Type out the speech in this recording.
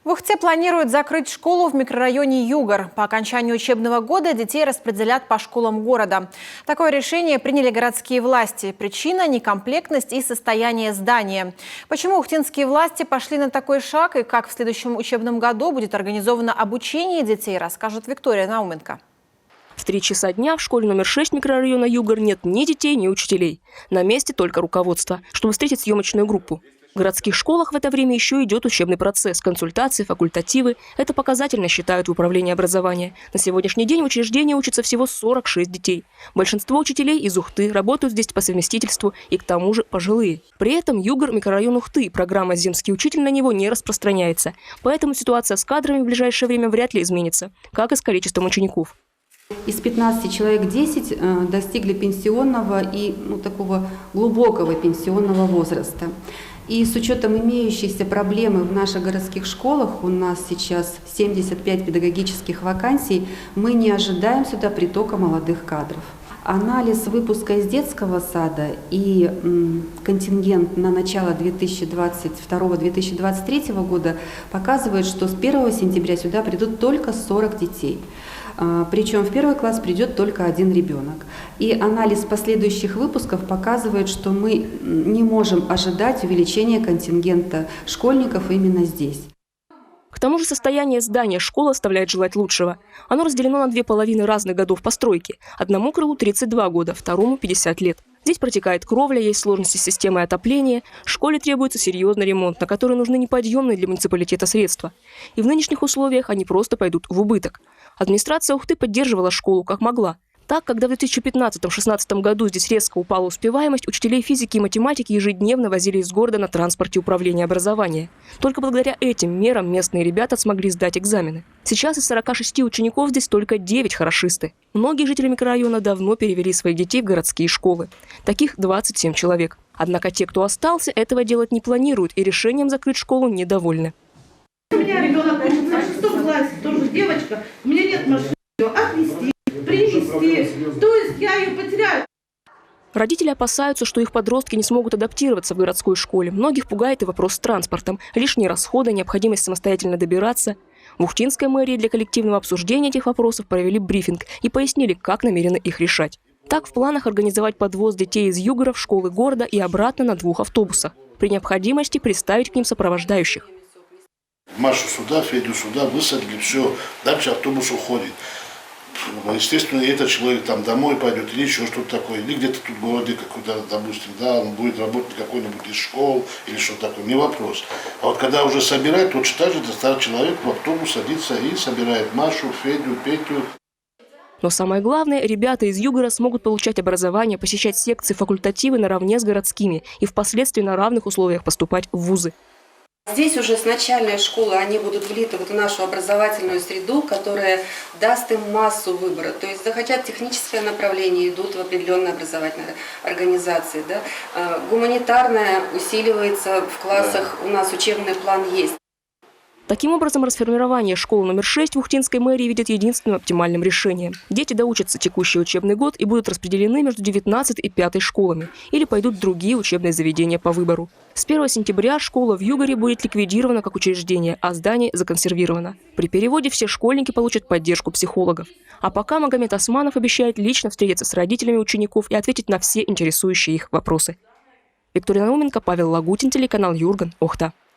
В Ухте планируют закрыть школу в микрорайоне Югор. По окончанию учебного года детей распределят по школам города. Такое решение приняли городские власти. Причина – некомплектность и состояние здания. Почему ухтинские власти пошли на такой шаг и как в следующем учебном году будет организовано обучение детей, расскажет Виктория Науменко. В 3 часа дня в школе номер 6 микрорайона Югор нет ни детей, ни учителей. На месте только руководство, чтобы встретить съемочную группу. В городских школах в это время еще идет учебный процесс. Консультации, факультативы. Это показательно считают в управлении образования. На сегодняшний день в учреждении учатся всего 46 детей. Большинство учителей из Ухты работают здесь по совместительству и к тому же пожилые. При этом Югор – микрорайон Ухты. Программа «Земский учитель» на него не распространяется. Поэтому ситуация с кадрами в ближайшее время вряд ли изменится, как и с количеством учеников. Из 15 человек 10 достигли пенсионного и такого глубокого пенсионного возраста. И с учетом имеющейся проблемы в наших городских школах, у нас сейчас 75 педагогических вакансий, мы не ожидаем сюда притока молодых кадров. Анализ выпуска из детского сада и контингент на начало 2022-2023 года показывает, что с 1 сентября сюда придут только 40 детей. Причем в первый класс придет только 1 ребенок. И анализ последующих выпусков показывает, что мы не можем ожидать увеличения контингента школьников именно здесь. К тому же состояние здания школы оставляет желать лучшего. Оно разделено на 2 половины разных годов постройки. Одному крылу 32 года, второму 50 лет. Здесь протекает кровля, есть сложности с системой отопления. Школе требуется серьезный ремонт, на который нужны неподъемные для муниципалитета средства. И в нынешних условиях они просто пойдут в убыток. Администрация Ухты поддерживала школу как могла. Так, когда в 2015-2016 году здесь резко упала успеваемость, учителей физики и математики ежедневно возили из города на транспорте управления образования. Только благодаря этим мерам местные ребята смогли сдать экзамены. Сейчас из 46 учеников здесь только 9 хорошисты. Многие жители микрорайона давно перевели своих детей в городские школы. Таких 27 человек. Однако те, кто остался, этого делать не планируют и решением закрыть школу недовольны. У меня ребенок учится в 6 классе, тоже девочка, у меня нет машины, отвезти, принести, то есть я ее потеряю. Родители опасаются, что их подростки не смогут адаптироваться в городской школе. Многих пугает и вопрос с транспортом, лишние расходы, необходимость самостоятельно добираться. В Ухтинской мэрии для коллективного обсуждения этих вопросов провели брифинг и пояснили, как намерены их решать. Так, в планах организовать подвоз детей из Югора в школы города и обратно на 2 автобусах. При необходимости приставить к ним сопровождающих. Машу сюда, Федю сюда, высадили, все, дальше автобус уходит. Естественно, этот человек там домой пойдет или еще что-то такое, или где-то тут в городе какой-то, допустим, да, он будет работать какой-нибудь из школ или что-то такое, не вопрос. А вот когда уже собирает, точно так же старый человек в автобус садится и собирает Машу, Федю, Петю. Но самое главное, ребята из Югора смогут получать образование, посещать секции, факультативы наравне с городскими и впоследствии на равных условиях поступать в вузы. Здесь уже с начальной школы они будут влиты в нашу образовательную среду, которая даст им массу выбора. То есть захотят техническое направление, идут в определенные образовательные организации. Да? Гуманитарное усиливается в классах, у нас учебный план есть. Таким образом, расформирование школы номер 6 в Ухтинской мэрии видит единственным оптимальным решением. Дети доучатся текущий учебный год и будут распределены между 19 и 5 школами или пойдут в другие учебные заведения по выбору. С 1 сентября школа в Югоре будет ликвидирована как учреждение, а здание законсервировано. При переводе все школьники получат поддержку психологов. А пока Магомед Османов обещает лично встретиться с родителями учеников и ответить на все интересующие их вопросы. Виктория Науменко, Павел Лагутин, телеканал Юрган, Ухта.